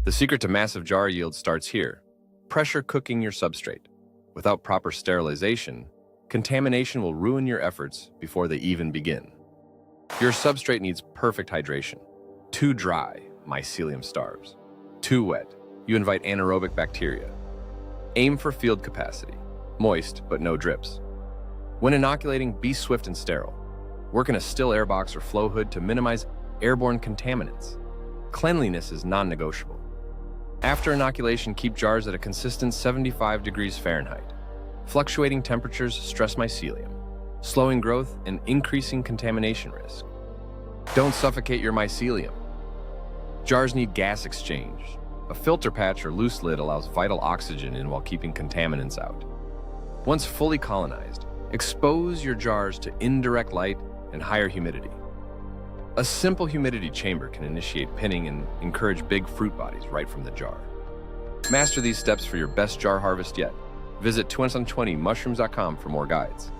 The secret to massive jar yield starts here. Pressure cooking your substrate. Without proper sterilization, contamination will ruin your efforts before they even begin. Your substrate needs perfect hydration. Too dry, mycelium starves. Too wet, you invite anaerobic bacteria. Aim for field capacity, moist but no drips. When inoculating, be swift and sterile. Work in a still air box or flow hood to minimize airborne contaminants. Cleanliness is non-negotiable. After inoculation, keep jars at a consistent 75 degrees Fahrenheit. Fluctuating temperatures stress mycelium, slowing growth and increasing contamination risk. Don't suffocate your mycelium. Jars need gas exchange. A filter patch or loose lid allows vital oxygen in while keeping contaminants out. Once fully colonized, expose your jars to indirect light and higher humidity. A simple humidity chamber can initiate pinning and encourage big fruit bodies right from the jar. Master these steps for your best jar harvest yet. Visit 2020mushrooms.com for more guides.